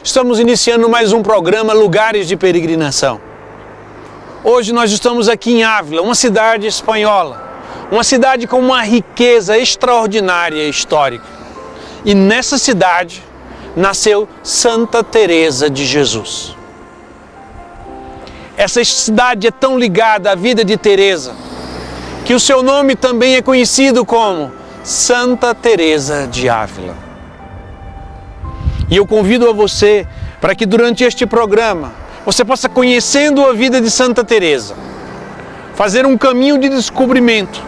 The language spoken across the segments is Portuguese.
Estamos iniciando mais um programa Lugares de Peregrinação. Hoje nós estamos aqui em Ávila, uma cidade espanhola, uma cidade com uma riqueza extraordinária histórica. E nessa cidade nasceu Santa Teresa de Jesus. Essa cidade é tão ligada à vida de Teresa, que o seu nome também é conhecido como Santa Teresa de Ávila. E eu convido a você para que durante este programa você possa, conhecendo a vida de Santa Teresa, fazer um caminho de descobrimento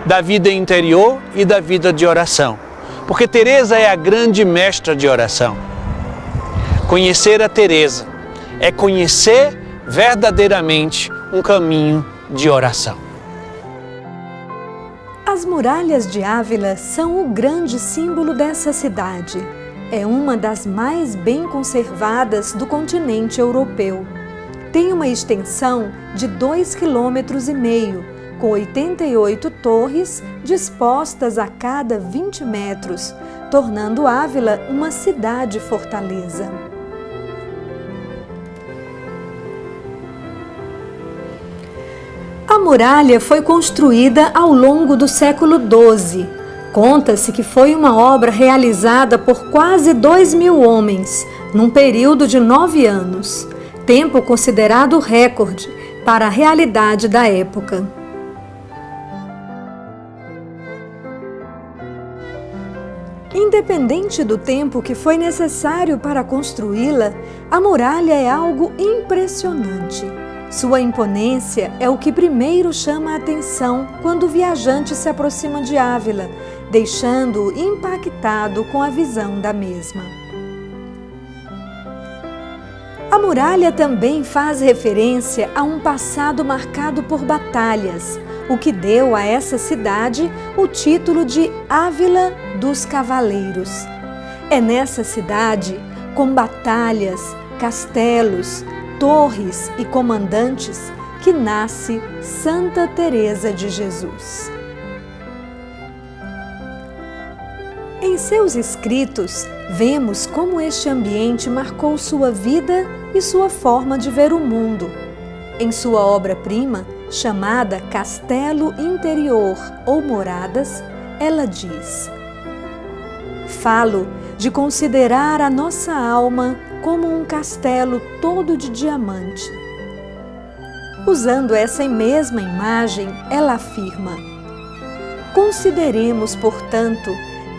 da vida interior e da vida de oração. Porque Teresa é a grande mestra de oração. Conhecer a Teresa é conhecer verdadeiramente um caminho de oração. As muralhas de Ávila são o grande símbolo dessa cidade. É uma das mais bem conservadas do continente europeu. Tem uma extensão de 2,5 km, com 88 torres dispostas a cada 20 metros, tornando Ávila uma cidade-fortaleza. A muralha foi construída ao longo do século XII. Conta-se que foi uma obra realizada por quase 2.000 homens, num período de 9 anos, tempo considerado recorde para a realidade da época. Independente do tempo que foi necessário para construí-la, a muralha é algo impressionante. Sua imponência é o que primeiro chama a atenção quando o viajante se aproxima de Ávila, deixando-o impactado com a visão da mesma. A muralha também faz referência a um passado marcado por batalhas, o que deu a essa cidade o título de Ávila dos Cavaleiros. É nessa cidade, com batalhas, castelos, torres e comandantes, que nasce Santa Teresa de Jesus. Em seus escritos, vemos como este ambiente marcou sua vida e sua forma de ver o mundo. Em sua obra-prima, chamada Castelo Interior ou Moradas, ela diz: "Falo de considerar a nossa alma como um castelo todo de diamante." Usando essa mesma imagem, ela afirma: "Consideremos, portanto,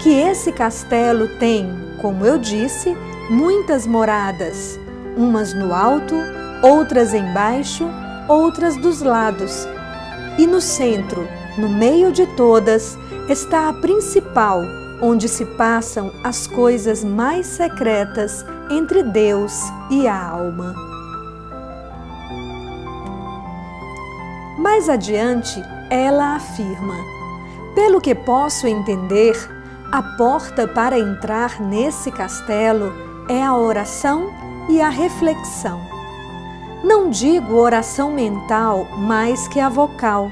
que esse castelo tem, como eu disse, muitas moradas, umas no alto, outras embaixo, outras dos lados. E no centro, no meio de todas, está a principal, onde se passam as coisas mais secretas entre Deus e a alma." Mais adiante, ela afirma: "Pelo que posso entender, a porta para entrar nesse castelo é a oração e a reflexão. Não digo oração mental mais que a vocal.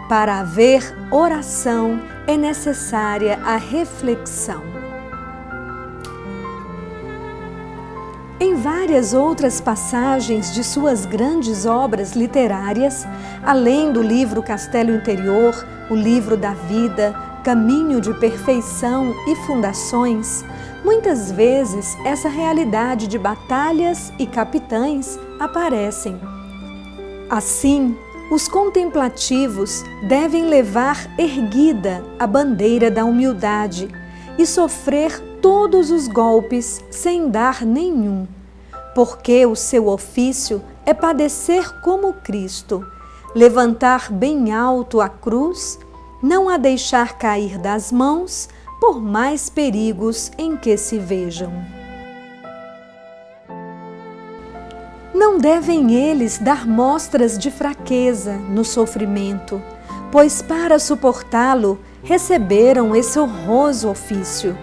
Para haver oração é necessária a reflexão." Em várias outras passagens de suas grandes obras literárias, além do livro Castelo Interior, o livro da vida, Caminho de Perfeição e Fundações, muitas vezes essa realidade de batalhas e capitães aparecem. Assim, os contemplativos devem levar erguida a bandeira da humildade e sofrer todos os golpes sem dar nenhum, porque o seu ofício é padecer como Cristo, levantar bem alto a cruz, não a deixar cair das mãos, por mais perigos em que se vejam. Não devem eles dar mostras de fraqueza no sofrimento, pois para suportá-lo receberam esse honroso ofício.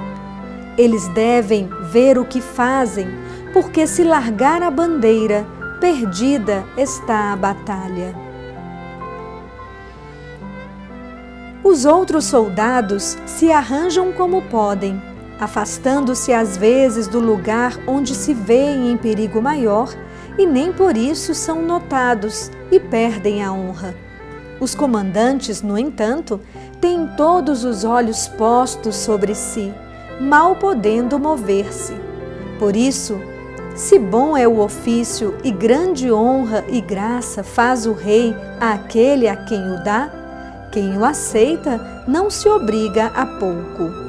Eles devem ver o que fazem, porque se largar a bandeira, perdida está a batalha. Os outros soldados se arranjam como podem, afastando-se às vezes do lugar onde se vêem em perigo maior, e nem por isso são notados e perdem a honra. Os comandantes, no entanto, têm todos os olhos postos sobre si, mal podendo mover-se. Por isso, se bom é o ofício e grande honra e graça faz o rei àquele a quem o dá, quem o aceita não se obriga a pouco.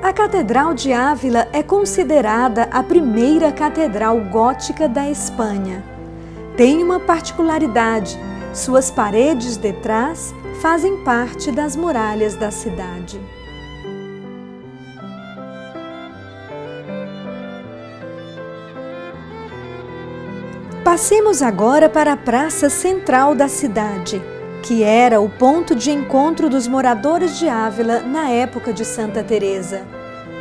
A Catedral de Ávila é considerada a primeira catedral gótica da Espanha. Tem uma particularidade: suas paredes de trás fazem parte das muralhas da cidade. Passemos agora para a praça central da cidade, que era o ponto de encontro dos moradores de Ávila na época de Santa Teresa.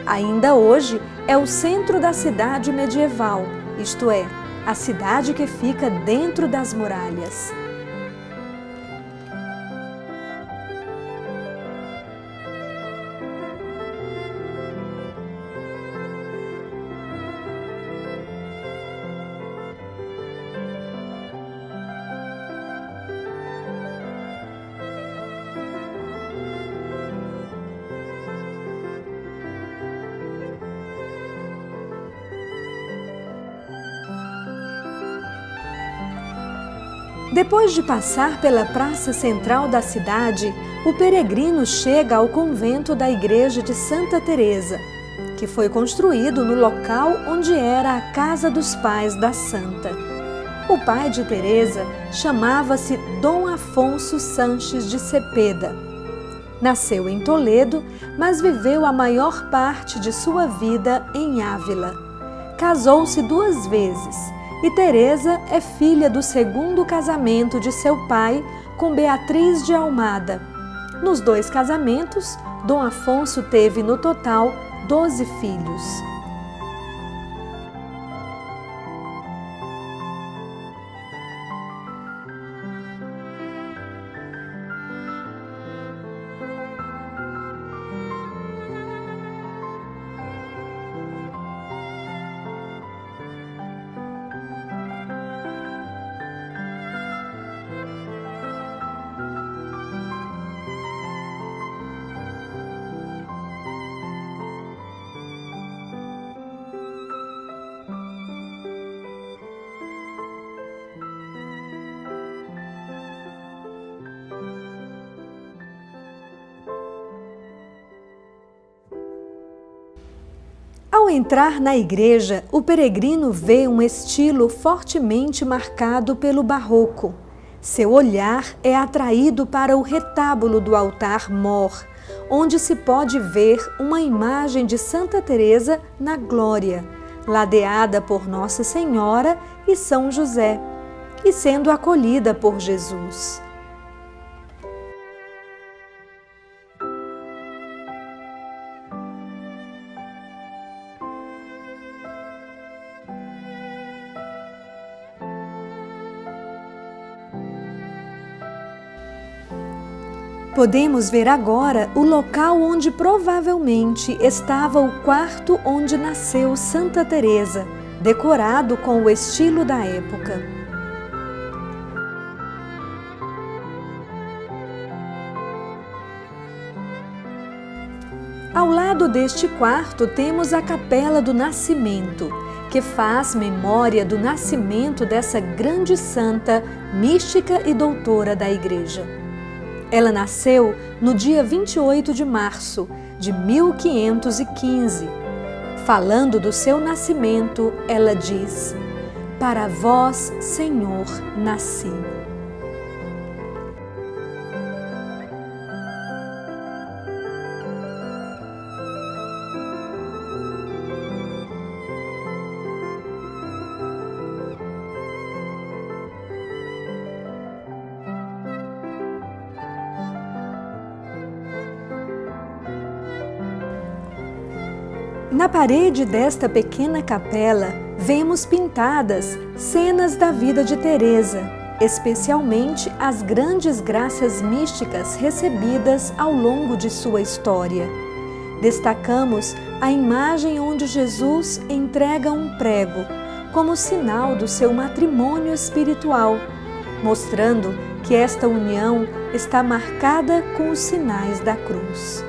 Ainda hoje é o centro da cidade medieval, isto é, a cidade que fica dentro das muralhas. Depois de passar pela praça central da cidade, o peregrino chega ao convento da igreja de Santa Teresa, que foi construído no local onde era a casa dos pais da santa. O pai de Teresa chamava-se Dom Afonso Sanches de Cepeda. Nasceu em Toledo, mas viveu a maior parte de sua vida em Ávila. Casou-se 2 vezes. E Teresa é filha do segundo casamento de seu pai com Beatriz de Almada. Nos 2 casamentos, Dom Afonso teve no total 12 filhos. Ao entrar na igreja, o peregrino vê um estilo fortemente marcado pelo barroco. Seu olhar é atraído para o retábulo do altar-mor, onde se pode ver uma imagem de Santa Teresa na glória, ladeada por Nossa Senhora e São José, e sendo acolhida por Jesus. Podemos ver agora o local onde provavelmente estava o quarto onde nasceu Santa Teresa, decorado com o estilo da época. Ao lado deste quarto temos a Capela do Nascimento, que faz memória do nascimento dessa grande santa, mística e doutora da Igreja. Ela nasceu no dia 28 de março de 1515. Falando do seu nascimento, ela diz: "Para vós, Senhor, nasci." Na parede desta pequena capela, vemos pintadas cenas da vida de Teresa, especialmente as grandes graças místicas recebidas ao longo de sua história. Destacamos a imagem onde Jesus entrega um prego, como sinal do seu matrimônio espiritual, mostrando que esta união está marcada com os sinais da cruz.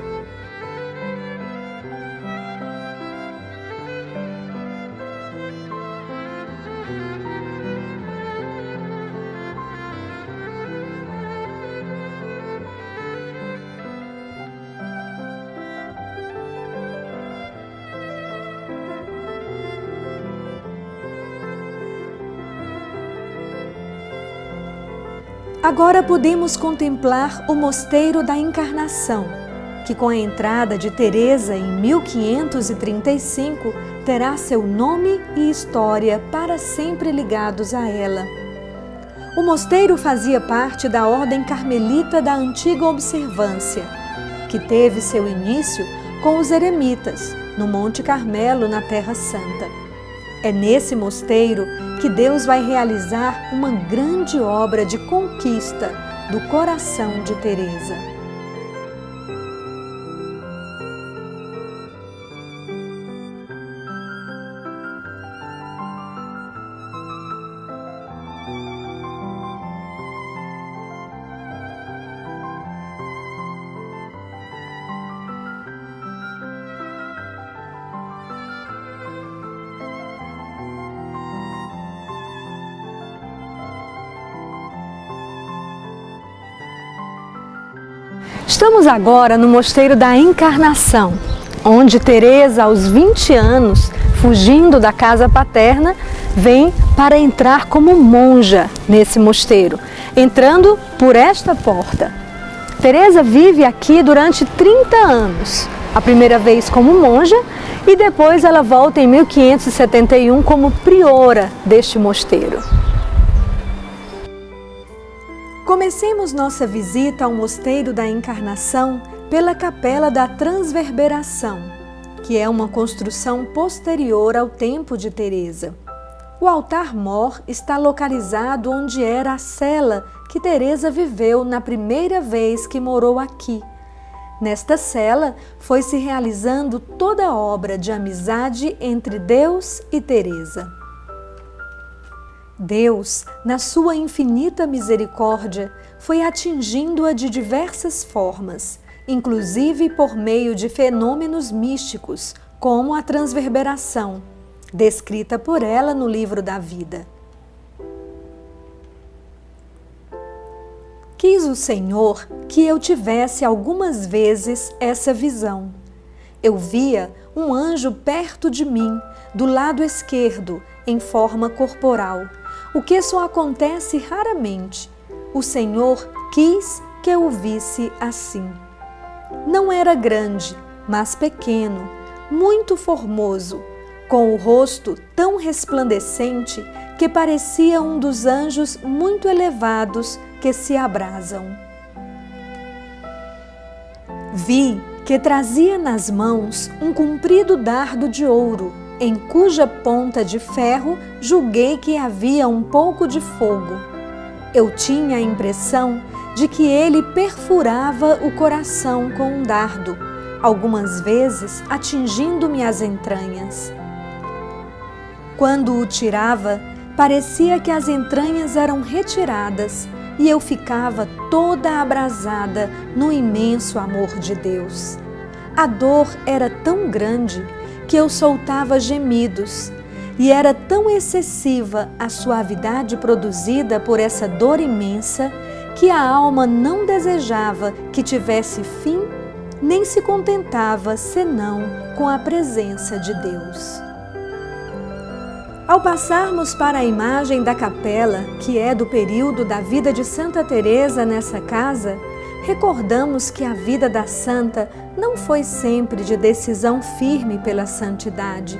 Agora podemos contemplar o Mosteiro da Encarnação, que com a entrada de Teresa em 1535 terá seu nome e história para sempre ligados a ela. O mosteiro fazia parte da Ordem Carmelita da Antiga Observância, que teve seu início com os eremitas, no Monte Carmelo, na Terra Santa. É nesse mosteiro que Deus vai realizar uma grande obra de conquista do coração de Teresa. Estamos agora no Mosteiro da Encarnação, onde Teresa, aos 20 anos, fugindo da casa paterna, vem para entrar como monja nesse mosteiro, entrando por esta porta. Teresa vive aqui durante 30 anos, a primeira vez como monja e depois ela volta em 1571 como priora deste mosteiro. Comecemos nossa visita ao Mosteiro da Encarnação pela Capela da Transverberação, que é uma construção posterior ao tempo de Teresa. O altar-mor está localizado onde era a cela que Teresa viveu na primeira vez que morou aqui. Nesta cela foi se realizando toda a obra de amizade entre Deus e Teresa. Deus, na sua infinita misericórdia, foi atingindo-a de diversas formas, inclusive por meio de fenômenos místicos, como a transverberação, descrita por ela no Livro da Vida. Quis o Senhor que eu tivesse algumas vezes essa visão. Eu via um anjo perto de mim, do lado esquerdo, em forma corporal, o que só acontece raramente. O Senhor quis que eu o visse assim. Não era grande, mas pequeno, muito formoso, com o rosto tão resplandecente que parecia um dos anjos muito elevados que se abrasam. Vi que trazia nas mãos um comprido dardo de ouro, em cuja ponta de ferro julguei que havia um pouco de fogo. Eu tinha a impressão de que ele perfurava o coração com um dardo, algumas vezes atingindo-me as entranhas. Quando o tirava, parecia que as entranhas eram retiradas e eu ficava toda abrasada no imenso amor de Deus. A dor era tão grande que eu soltava gemidos, e era tão excessiva a suavidade produzida por essa dor imensa que a alma não desejava que tivesse fim, nem se contentava senão com a presença de Deus. Ao passarmos para a imagem da capela, que é do período da vida de Santa Teresa nessa casa, recordamos que a vida da santa não foi sempre de decisão firme pela santidade,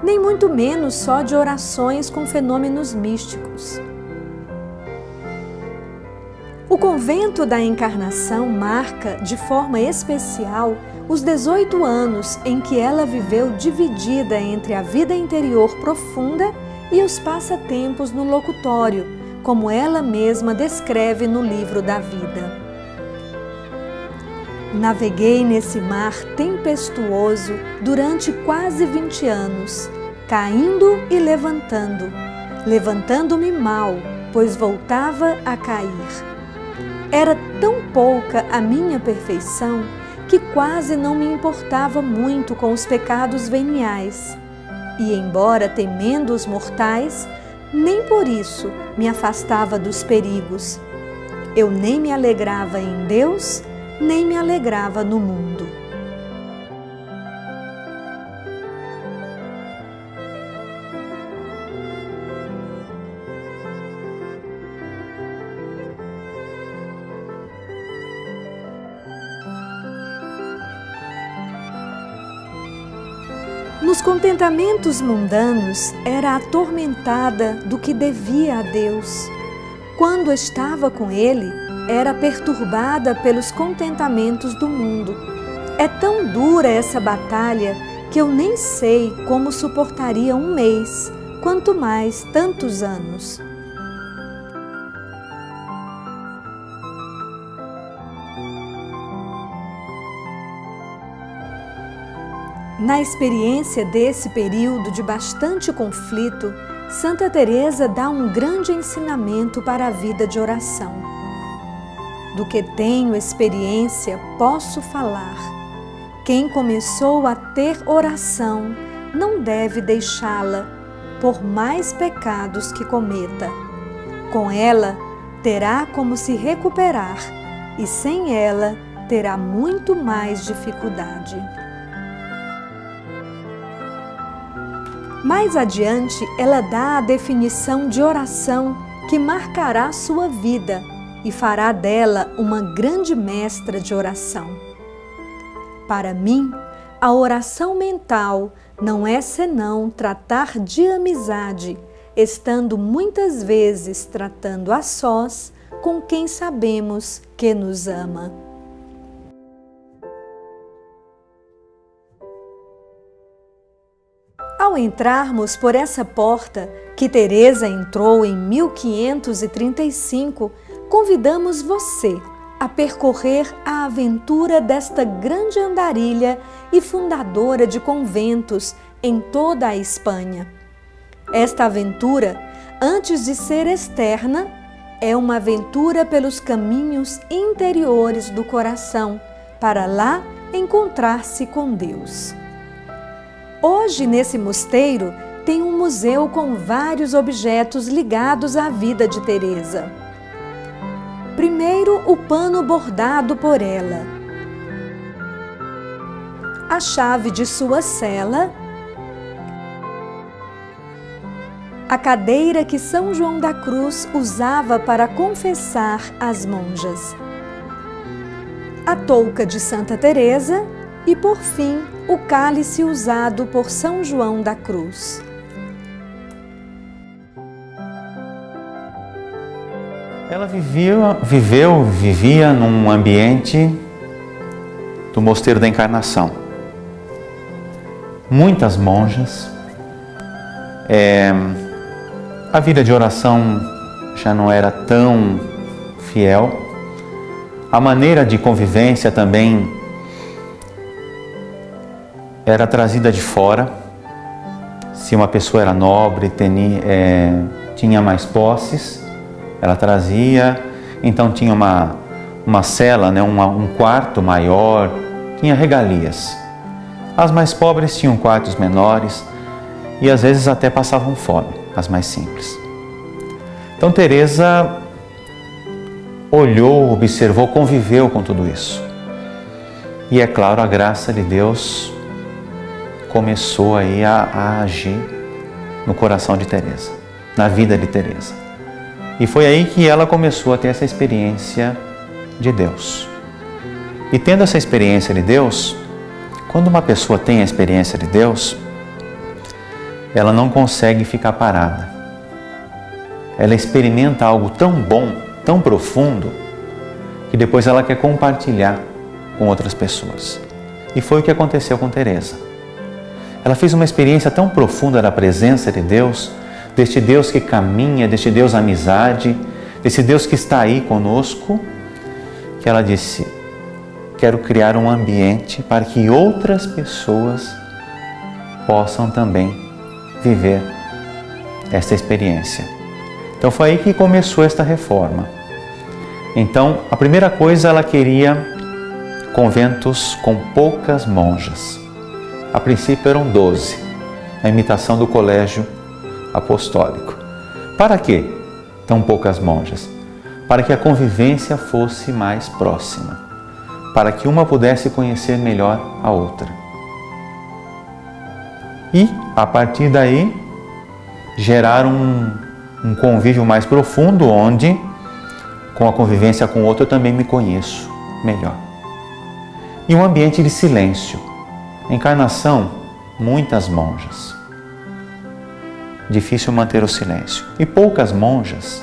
nem muito menos só de orações com fenômenos místicos. O convento da Encarnação marca, de forma especial, Os 18 anos em que ela viveu dividida entre a vida interior profunda e os passatempos no locutório, como ela mesma descreve no livro da vida. Naveguei nesse mar tempestuoso durante quase 20 anos, caindo e levantando-me mal, pois voltava a cair. Era tão pouca a minha perfeição que quase não me importava muito com os pecados veniais. E embora temendo os mortais, nem por isso me afastava dos perigos. Eu nem me alegrava em Deus, nem me alegrava no mundo. Nos contentamentos mundanos, era atormentada do que devia a Deus. Quando estava com Ele, era perturbada pelos contentamentos do mundo. É tão dura essa batalha que eu nem sei como suportaria um mês, quanto mais tantos anos. Na experiência desse período de bastante conflito, Santa Teresa dá um grande ensinamento para a vida de oração. Do que tenho experiência, posso falar. Quem começou a ter oração não deve deixá-la, por mais pecados que cometa. Com ela, terá como se recuperar, e sem ela, terá muito mais dificuldade. Mais adiante, ela dá a definição de oração que marcará sua vida e fará dela uma grande mestra de oração. Para mim, a oração mental não é senão tratar de amizade, estando muitas vezes tratando a sós com quem sabemos que nos ama. Ao entrarmos por essa porta, que Teresa entrou em 1535, convidamos você a percorrer a aventura desta grande andarilha e fundadora de conventos em toda a Espanha. Esta aventura, antes de ser externa, é uma aventura pelos caminhos interiores do coração, para lá encontrar-se com Deus. Hoje, nesse mosteiro, tem um museu com vários objetos ligados à vida de Teresa. Primeiro, o pano bordado por ela, a chave de sua cela, a cadeira que São João da Cruz usava para confessar as monjas, a touca de Santa Teresa e, por fim, o cálice usado por São João da Cruz. Ela vivia num ambiente do Mosteiro da Encarnação. Muitas monjas. A vida de oração já não era tão fiel. A maneira de convivência também era trazida de fora. Se uma pessoa era nobre, tinha mais posses, ela trazia. Então tinha uma cela, né, um quarto maior, tinha regalias. As mais pobres tinham quartos menores e às vezes até passavam fome, as mais simples. Então Teresa olhou, observou, conviveu com tudo isso. E é claro, a graça de Deus começou aí a agir no coração de Teresa, na vida de Teresa. E foi aí que ela começou a ter essa experiência de Deus. E tendo essa experiência de Deus, quando uma pessoa tem a experiência de Deus, ela não consegue ficar parada. Ela experimenta algo tão bom, tão profundo, que depois ela quer compartilhar com outras pessoas. E foi o que aconteceu com Teresa. Ela fez uma experiência tão profunda da presença de Deus, deste Deus que caminha, deste Deus amizade, desse Deus que está aí conosco, que ela disse: quero criar um ambiente para que outras pessoas possam também viver esta experiência. Então foi aí que começou esta reforma. Então, a primeira coisa, ela queria conventos com poucas monjas. A princípio eram 12, a imitação do colégio apostólico. Para quê tão poucas monjas? Para que a convivência fosse mais próxima, para que uma pudesse conhecer melhor a outra. E, a partir daí, gerar um convívio mais profundo, onde, com a convivência com o outro, eu também me conheço melhor. E um ambiente de silêncio. Encarnação, muitas monjas. Difícil manter o silêncio. E poucas monjas,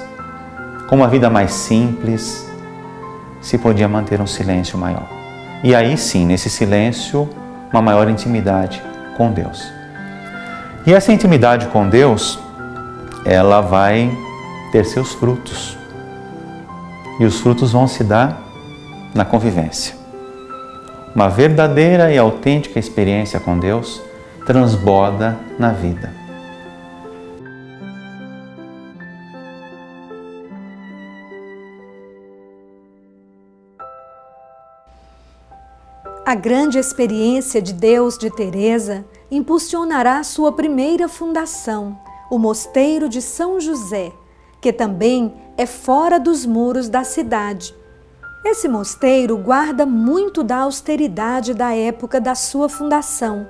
com uma vida mais simples, se podia manter um silêncio maior. E aí sim, nesse silêncio, uma maior intimidade com Deus. E essa intimidade com Deus, ela vai ter seus frutos. E os frutos vão se dar na convivência. Uma verdadeira e autêntica experiência com Deus transborda na vida. A grande experiência de Deus de Teresa impulsionará sua primeira fundação, o Mosteiro de São José, que também é fora dos muros da cidade. Esse mosteiro guarda muito da austeridade da época da sua fundação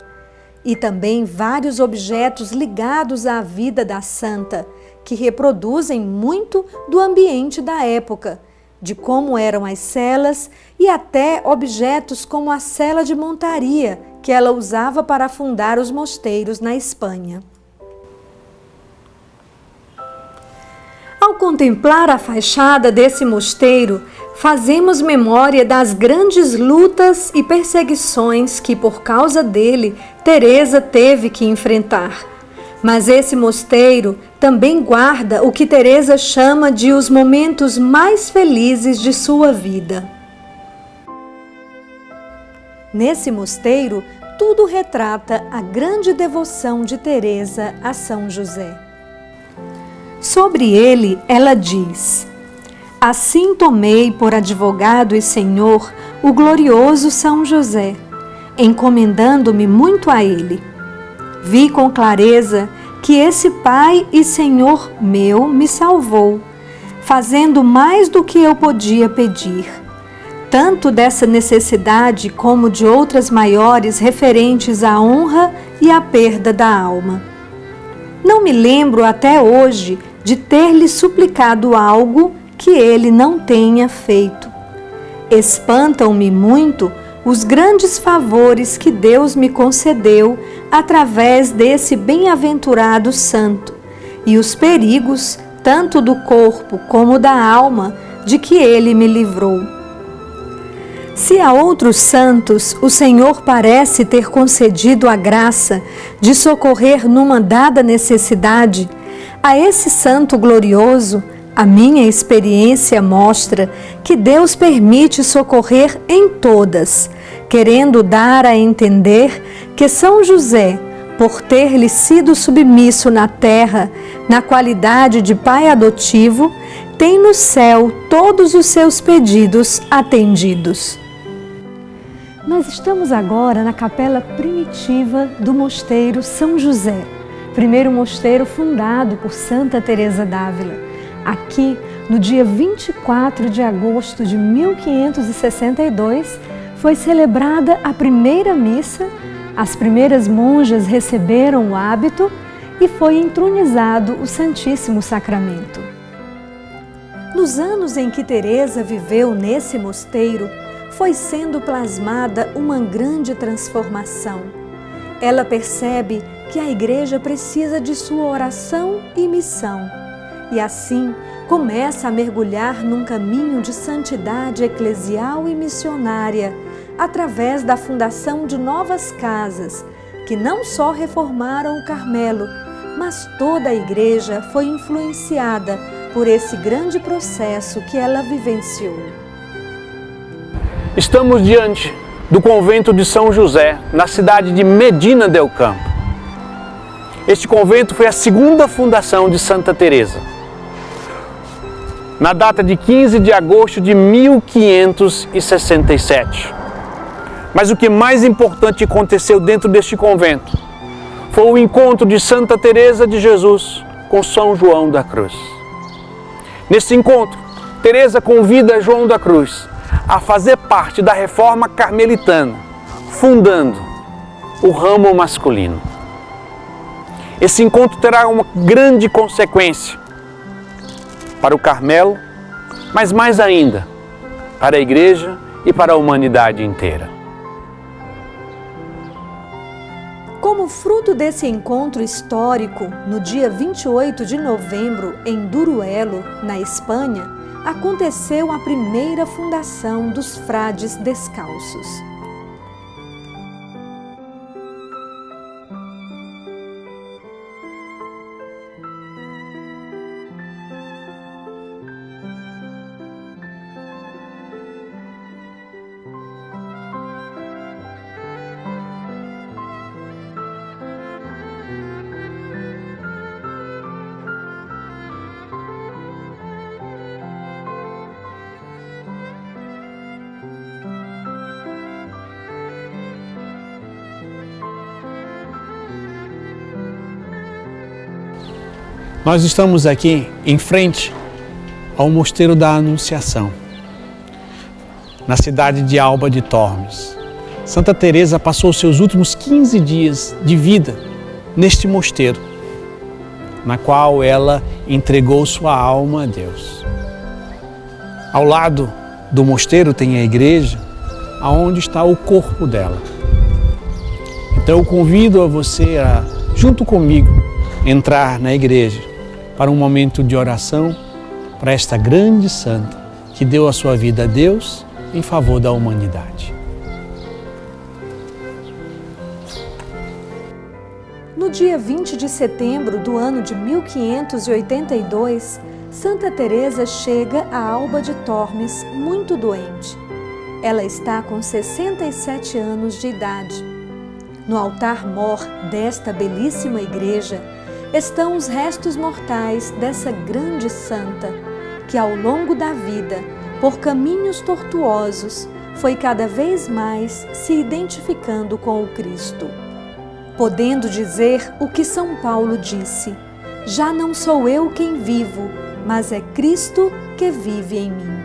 e também vários objetos ligados à vida da santa, que reproduzem muito do ambiente da época, de como eram as celas e até objetos como a cela de montaria que ela usava para fundar os mosteiros na Espanha. Ao contemplar a fachada desse mosteiro, fazemos memória das grandes lutas e perseguições que, por causa dele, Teresa teve que enfrentar. Mas esse mosteiro também guarda o que Teresa chama de os momentos mais felizes de sua vida. Nesse mosteiro, tudo retrata a grande devoção de Teresa a São José. Sobre ele, ela diz: assim tomei por advogado e senhor o glorioso São José, encomendando-me muito a ele. Vi com clareza que esse Pai e Senhor meu me salvou, fazendo mais do que eu podia pedir, tanto dessa necessidade como de outras maiores referentes à honra e à perda da alma. Não me lembro até hoje de ter-lhe suplicado algo que ele não tenha feito. Espantam-me muito os grandes favores que Deus me concedeu através desse bem-aventurado santo e os perigos, tanto do corpo como da alma, de que ele me livrou. Se a outros santos o Senhor parece ter concedido a graça de socorrer numa dada necessidade, a esse santo glorioso, a minha experiência mostra que Deus permite socorrer em todas, querendo dar a entender que São José, por ter-lhe sido submisso na terra, na qualidade de pai adotivo, tem no céu todos os seus pedidos atendidos. Nós estamos agora na capela primitiva do Mosteiro São José, primeiro mosteiro fundado por Santa Teresa d'Ávila. Aqui, no dia 24 de agosto de 1562, foi celebrada a primeira missa, as primeiras monjas receberam o hábito e foi entronizado o Santíssimo Sacramento. Nos anos em que Teresa viveu nesse mosteiro, foi sendo plasmada uma grande transformação. Ela percebe que a Igreja precisa de sua oração e missão e assim começa a mergulhar num caminho de santidade eclesial e missionária, através da fundação de novas casas, que não só reformaram o Carmelo, mas toda a igreja foi influenciada por esse grande processo que ela vivenciou. Estamos diante do convento de São José, na cidade de Medina del Campo. Este convento foi a segunda fundação de Santa Teresa, na data de 15 de agosto de 1567. Mas o que mais importante aconteceu dentro deste convento foi o encontro de Santa Teresa de Jesus com São João da Cruz. Nesse encontro, Teresa convida João da Cruz a fazer parte da reforma carmelitana, fundando o ramo masculino. Esse encontro terá uma grande consequência para o Carmelo, mas mais ainda para a Igreja e para a humanidade inteira. Como fruto desse encontro histórico, no dia 28 de novembro, em Duruelo, na Espanha, aconteceu a primeira fundação dos frades descalços. Nós estamos aqui em frente ao Mosteiro da Anunciação, na cidade de Alba de Tormes. Santa Teresa passou seus últimos 15 dias de vida neste mosteiro, na qual ela entregou sua alma a Deus. Ao lado do mosteiro tem a igreja, aonde está o corpo dela. Então eu convido a você a, junto comigo, entrar na igreja para um momento de oração para esta grande santa que deu a sua vida a Deus em favor da humanidade. No dia 20 de setembro do ano de 1582, Santa Teresa chega a Alba de Tormes muito doente. Ela está com 67 anos de idade. No altar-mor desta belíssima igreja estão os restos mortais dessa grande santa, que ao longo da vida, por caminhos tortuosos, foi cada vez mais se identificando com o Cristo. Podendo dizer o que São Paulo disse: já não sou eu quem vivo, mas é Cristo que vive em mim.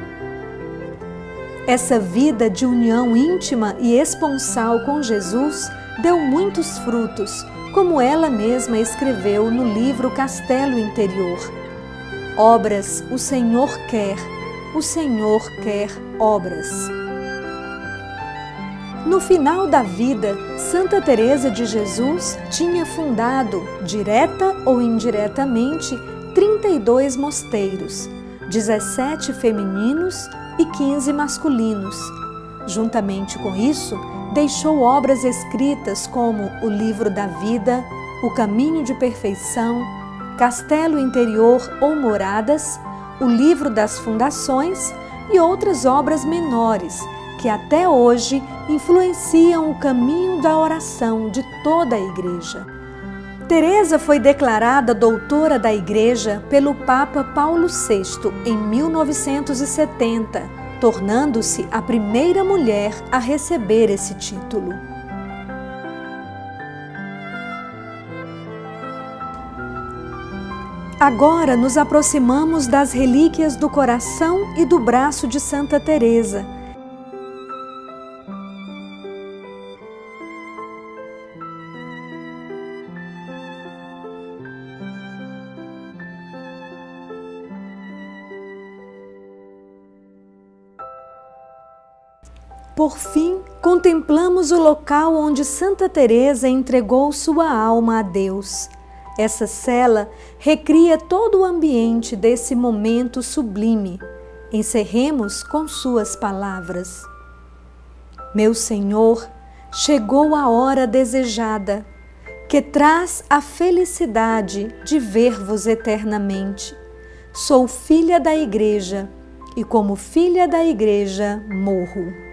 Essa vida de união íntima e esponsal com Jesus deu muitos frutos, como ela mesma escreveu no livro Castelo Interior. Obras o Senhor quer obras. No final da vida, Santa Teresa de Jesus tinha fundado, direta ou indiretamente, 32 mosteiros, 17 femininos e 15 masculinos. Juntamente com isso, deixou obras escritas como o Livro da Vida, O Caminho de Perfeição, Castelo Interior ou Moradas, o Livro das Fundações e outras obras menores que até hoje influenciam o caminho da oração de toda a Igreja. Teresa foi declarada doutora da Igreja pelo Papa Paulo VI em 1970, tornando-se a primeira mulher a receber esse título. Agora nos aproximamos das relíquias do coração e do braço de Santa Teresa. Por fim, contemplamos o local onde Santa Teresa entregou sua alma a Deus. Essa cela recria todo o ambiente desse momento sublime. Encerremos com suas palavras. Meu Senhor, chegou a hora desejada, que traz a felicidade de ver-vos eternamente. Sou filha da Igreja e como filha da Igreja morro.